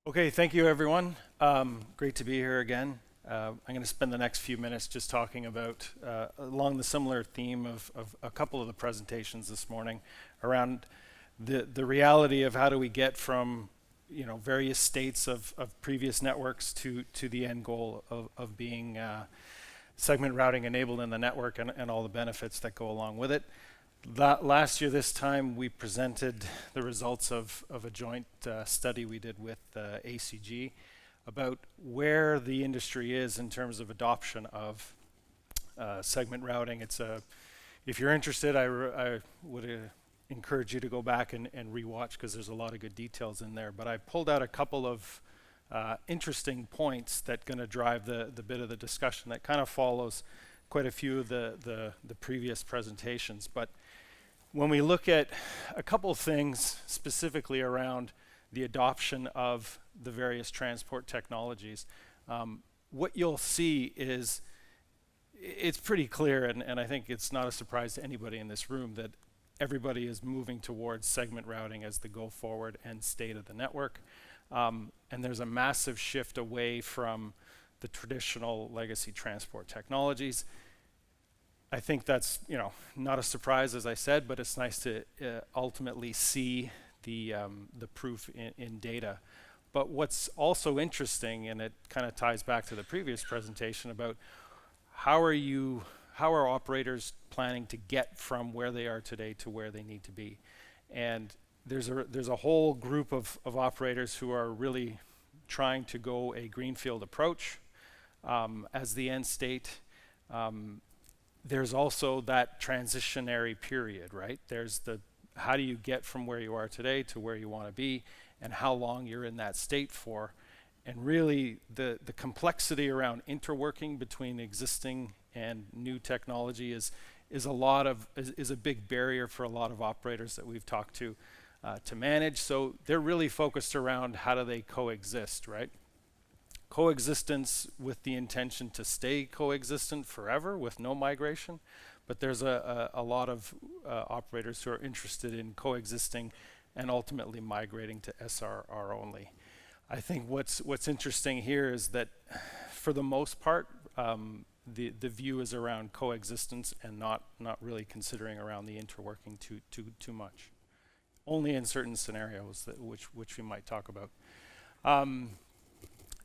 Okay, thank you everyone. Great to be here again. I'm going to spend the next few minutes just talking about, along the similar theme of a couple of the presentations this morning, around the reality of how do we get from various states of previous networks to the end goal of being segment routing enabled in the network and all the benefits that go along with it. Last year, this time, we presented the results of a joint study we did with ACG about where the industry is in terms of adoption of segment routing. If you're interested, I would encourage you to go back and rewatch because there's a lot of good details in there. But I pulled out a couple of interesting points that going to drive the bit of the discussion that kind of follows quite a few of the previous presentations. But when we look at a couple of things specifically around the adoption of the various transport technologies, what you'll see is it's pretty clear, and I think it's not a surprise to anybody in this room, that everybody is moving towards segment routing as the go forward and state of the network. And there's a massive shift away from the traditional legacy transport technologies. I think that's not a surprise, as I said, but it's nice to ultimately see the proof in data. But what's also interesting, and it kind of ties back to the previous presentation about how are operators planning to get from where they are today to where they need to be. And there's a whole group of operators who are really trying to go a greenfield approach as the end state. There's also that transitionary period, right? There's the how do you get from where you are today to where you want to be, and how long you're in that state for. And really the complexity around interworking between existing and new technology is a big barrier for a lot of operators that we've talked to manage. So they're really focused around how do they coexist, right? Coexistence with the intention to stay coexistent forever with no migration, but there's a lot of operators who are interested in coexisting and ultimately migrating to SRR only. I think what's interesting here is that for the most part, the view is around coexistence and not really considering around the interworking too much. Only in certain scenarios which we might talk about.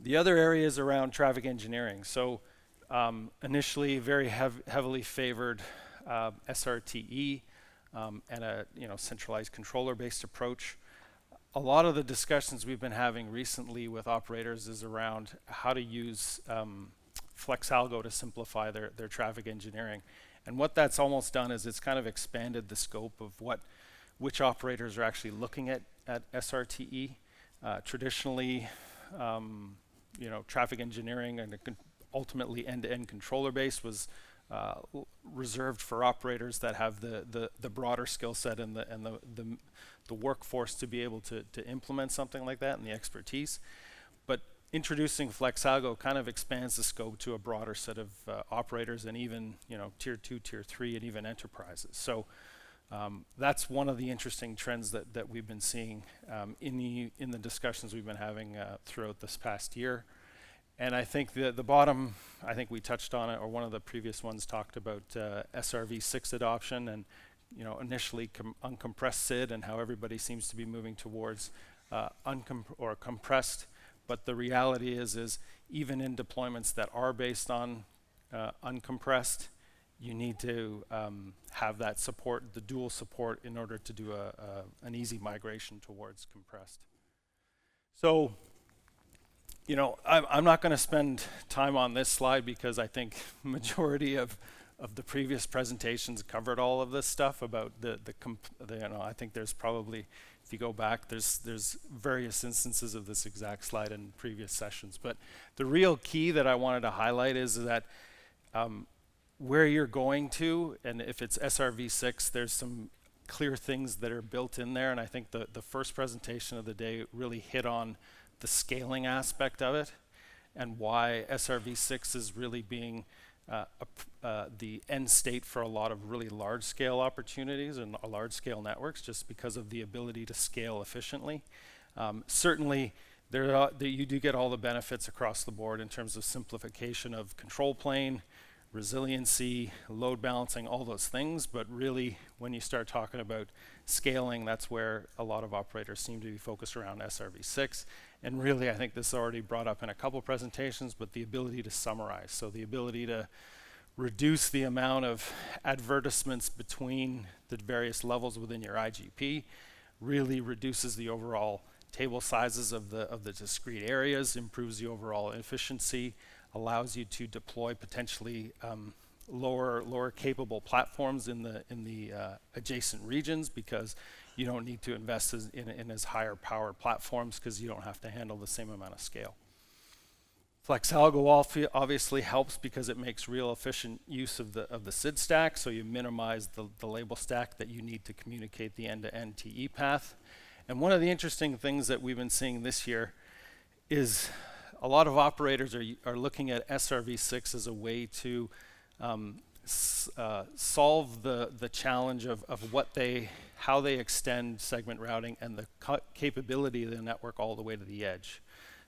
The other area is around traffic engineering. So initially very heavily favored SRTE and a centralized controller-based approach. A lot of the discussions we've been having recently with operators is around how to use FlexAlgo to simplify their traffic engineering. And what that's almost done is it's kind of expanded the scope of which operators are actually looking at SRTE. Traditionally, traffic engineering and ultimately end-to-end controller base was reserved for operators that have the broader skill set and the workforce to be able to implement something like that and the expertise. But introducing FlexAlgo kind of expands the scope to a broader set of operators and even tier 2, tier 3, and even enterprises. So that's one of the interesting trends that we've been seeing in the discussions we've been having throughout this past year. And I think the bottom, I think we touched on it, or one of the previous ones talked about SRv6 adoption and initially uncompressed SID and how everybody seems to be moving towards compressed. But the reality is even in deployments that are based on uncompressed, you need to have that support, the dual support, in order to do an easy migration towards compressed. So, I'm not going to spend time on this slide because I think majority of the previous presentations covered all of this stuff about I think there's probably, if you go back, there's various instances of this exact slide in previous sessions. But the real key that I wanted to highlight is that where you're going to, and if it's SRv6, there's some clear things that are built in there. And I think the first presentation of the day really hit on the scaling aspect of it and why SRv6 is really being the end state for a lot of really large scale opportunities and large scale networks, just because of the ability to scale efficiently. Certainly You do get all the benefits across the board in terms of simplification of control plane, resiliency, load balancing, all those things. But really, when you start talking about scaling, that's where a lot of operators seem to be focused around SRv6. And really, I think this is already brought up in a couple presentations, but the ability to summarize. So the ability to reduce the amount of advertisements between the various levels within your IGP, really reduces the overall table sizes of the discrete areas, improves the overall efficiency, allows you to deploy potentially lower capable platforms in the adjacent regions, because you don't need to invest in as higher powered platforms because you don't have to handle the same amount of scale. FlexAlgo obviously helps because it makes real efficient use of the SID stack, so you minimize the label stack that you need to communicate the end-to-end TE path. And one of the interesting things that we've been seeing this year is a lot of operators are looking at SRv6 as a way to solve the challenge of how they extend segment routing and the capability of the network all the way to the edge.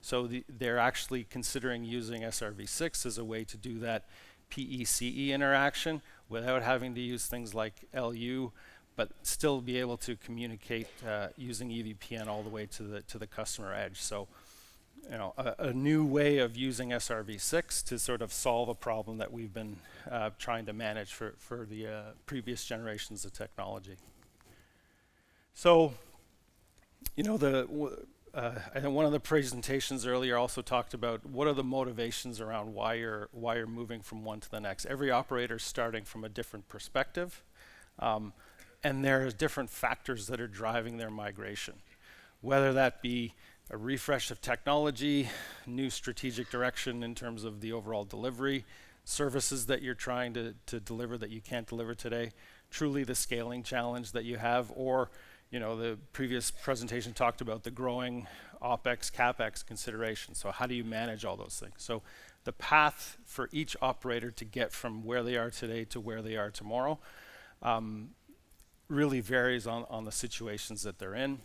So they're actually considering using SRv6 as a way to do that PE-CE interaction without having to use things like LU, but still be able to communicate using EVPN all the way to the customer edge. So, you know, a new way of using SRv6 to sort of solve a problem that we've been trying to manage for the previous generations of technology. So, you know, I think one of the presentations earlier also talked about what are the motivations around why you're moving from one to the next. Every operator is starting from a different perspective, and there are different factors that are driving their migration, whether that be a refresh of technology, new strategic direction in terms of the overall delivery, services that you're trying to deliver that you can't deliver today, truly the scaling challenge that you have, or you know, the previous presentation talked about the growing OpEx, CapEx consideration. So how do you manage all those things? So the path for each operator to get from where they are today to where they are tomorrow really varies on the situations that they're in.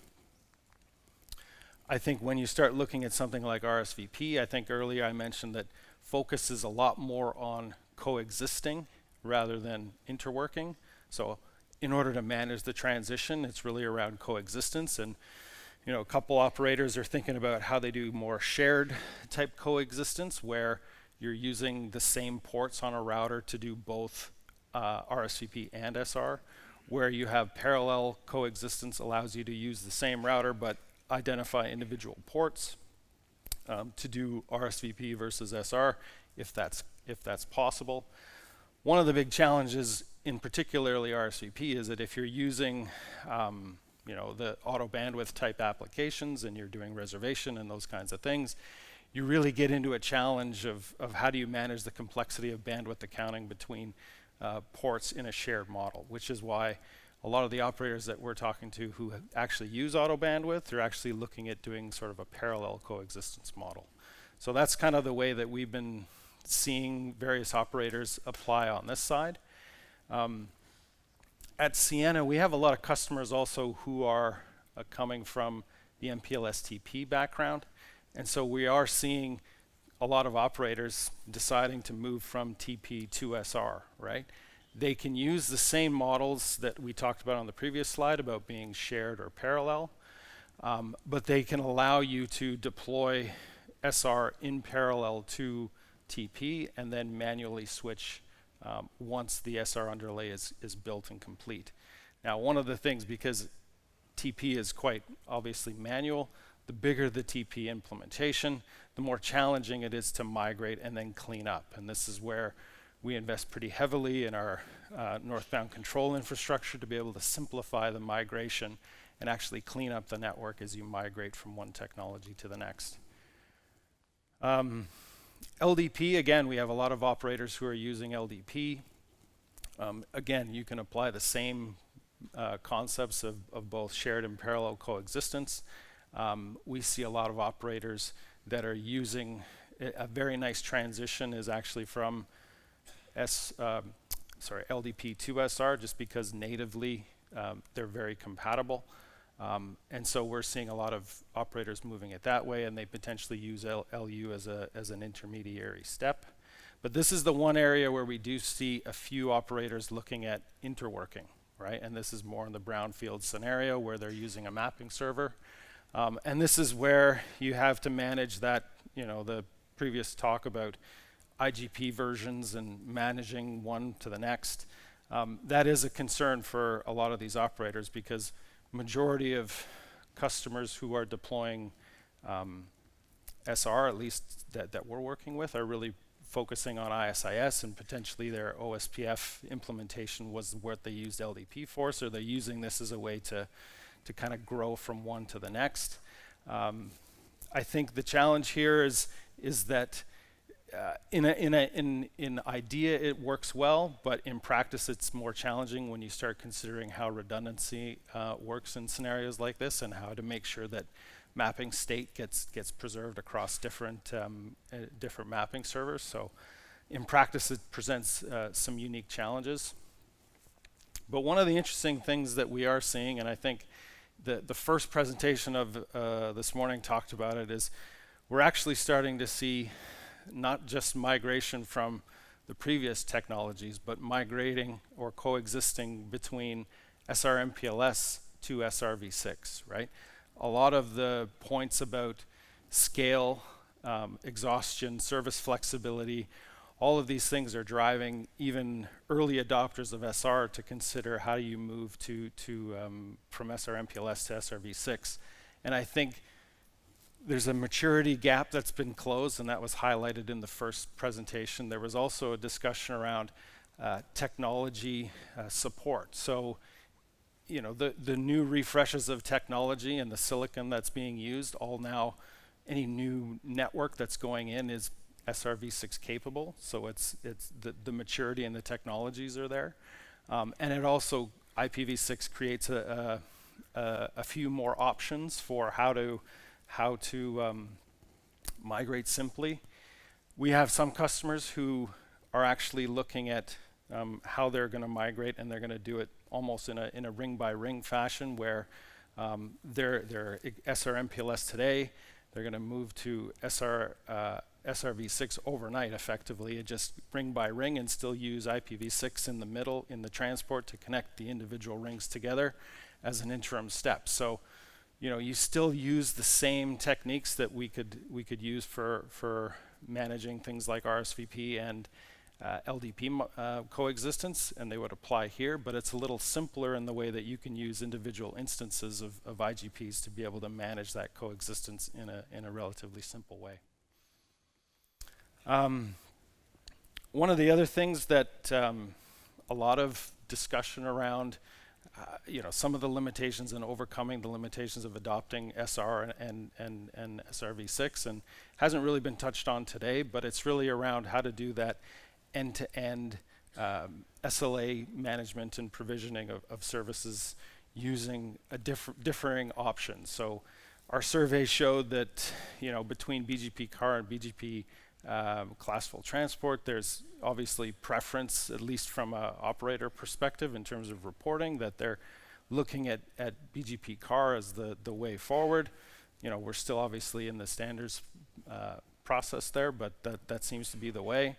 I think when you start looking at something like RSVP, I think earlier I mentioned that focus is a lot more on coexisting rather than interworking. So in order to manage the transition, it's really around coexistence. And you know, a couple operators are thinking about how they do more shared type coexistence, where you're using the same ports on a router to do both RSVP and SR, where you have parallel coexistence allows you to use the same router but identify individual ports to do RSVP versus SR if that's possible. One of the big challenges in particularly RSVP is that if you're using you know, the auto bandwidth type applications and you're doing reservation and those kinds of things, you really get into a challenge of how do you manage the complexity of bandwidth accounting between ports in a shared model, which is why a lot of the operators that we're talking to who actually use auto bandwidth are actually looking at doing sort of a parallel coexistence model. So that's kind of the way that we've been seeing various operators apply on this side. At Ciena, we have a lot of customers also who are coming from the MPLS TP background. And so we are seeing a lot of operators deciding to move from TP to SR, right? They can use the same models that we talked about on the previous slide about being shared or parallel, but they can allow you to deploy SR in parallel to TP and then manually switch once the SR underlay is built and complete. Now, one of the things, because TP is quite obviously manual, the bigger the TP implementation, the more challenging it is to migrate and then clean up. And this is where we invest pretty heavily in our northbound control infrastructure to be able to simplify the migration and actually clean up the network as you migrate from one technology to the next. LDP, again, we have a lot of operators who are using LDP. Again, you can apply the same concepts of both shared and parallel coexistence. We see a lot of operators that are using a very nice transition is actually from LDP to SR, just because natively they're very compatible. And so we're seeing a lot of operators moving it that way, and they potentially use LU as an intermediary step. But this is the one area where we do see a few operators looking at interworking, right? And this is more in the brownfield scenario where they're using a mapping server. And this is where you have to manage that, the previous talk about IGP versions and managing one to the next. That is a concern for a lot of these operators because majority of customers who are deploying SR, at least that we're working with, are really focusing on ISIS, and potentially their OSPF implementation was what they used LDP for, so they're using this as a way to kind of grow from one to the next. I think the challenge here is that in idea it works well, but in practice it's more challenging when you start considering how redundancy works in scenarios like this, and how to make sure that mapping state gets preserved across different mapping servers. So in practice it presents some unique challenges. But one of the interesting things that we are seeing, and I think the first presentation of this morning talked about it, is we're actually starting to see not just migration from the previous technologies, but migrating or coexisting between SR MPLS to SRv6, right? A lot of the points about scale, exhaustion, service flexibility, all of these things are driving even early adopters of SR to consider how do you move from SR MPLS to SRv6. And I think there's a maturity gap that's been closed, and that was highlighted in the first presentation. There was also a discussion around technology support. So, the new refreshes of technology and the silicon that's being used, all now, any new network that's going in is SRv6 capable. So it's the maturity and the technologies are there. And it also, IPv6 creates a few more options for how to migrate simply. We have some customers who are actually looking at how they're going to migrate, and they're going to do it almost in a ring by ring fashion, where they're SR MPLS today, they're going to move to SRv6 overnight effectively, and just ring by ring, and still use IPv6 in the middle in the transport to connect the individual rings together as an interim step. So you still use the same techniques that we could use for managing things like RSVP and LDP coexistence, and they would apply here, but it's a little simpler in the way that you can use individual instances of IGPs to be able to manage that coexistence in a relatively simple way. One of the other things that a lot of discussion around some of the limitations and overcoming the limitations of adopting SR and SRv6, and hasn't really been touched on today, but it's really around how to do that end-to-end SLA management and provisioning of services using a differing options. So our survey showed that between BGP car and BGP classful transport, there's obviously preference, at least from an operator perspective in terms of reporting, that they're looking at BGP car as the way forward. We're still obviously in the standards process there, but that seems to be the way.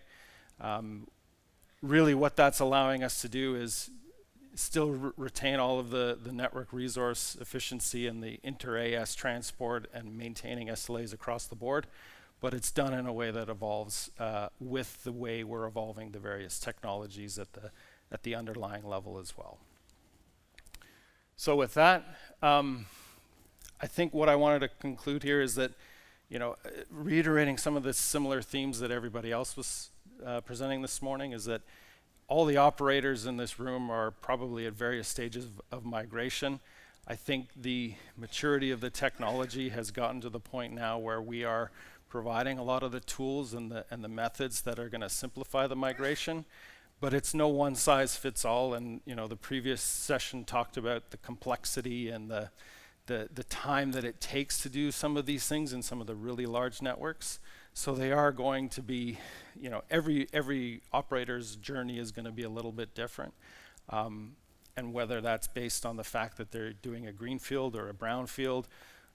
Really what that's allowing us to do is still retain all of the network resource efficiency and the inter-AS transport and maintaining SLAs across the board, but it's done in a way that evolves with the way we're evolving the various technologies at the underlying level as well. So with that, I think what I wanted to conclude here is that, reiterating some of the similar themes that everybody else was presenting this morning, is that all the operators in this room are probably at various stages of migration. I think the maturity of the technology has gotten to the point now where we are providing a lot of the tools and the methods that are going to simplify the migration, but it's no one size fits all. And the previous session talked about the complexity and the time that it takes to do some of these things in some of the really large networks. So they are going to be, every operator's journey is going to be a little bit different. and whether that's based on the fact that they're doing a greenfield or a brownfield,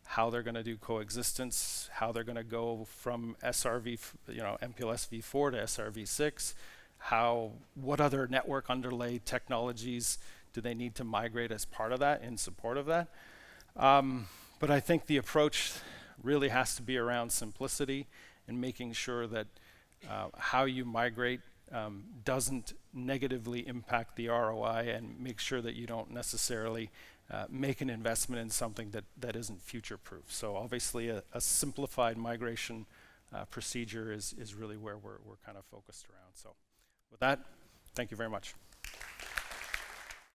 how they're going to do coexistence, how they're going to go from SRV, MPLS v4 to SRv6, what other network underlay technologies do they need to migrate as part of that, in support of that. But I think the approach really has to be around simplicity and making sure that how you migrate doesn't negatively impact the ROI, and make sure that you don't necessarily make an investment in something that isn't future-proof. So obviously a simplified migration procedure is really where we're kind of focused around. So with that, thank you very much.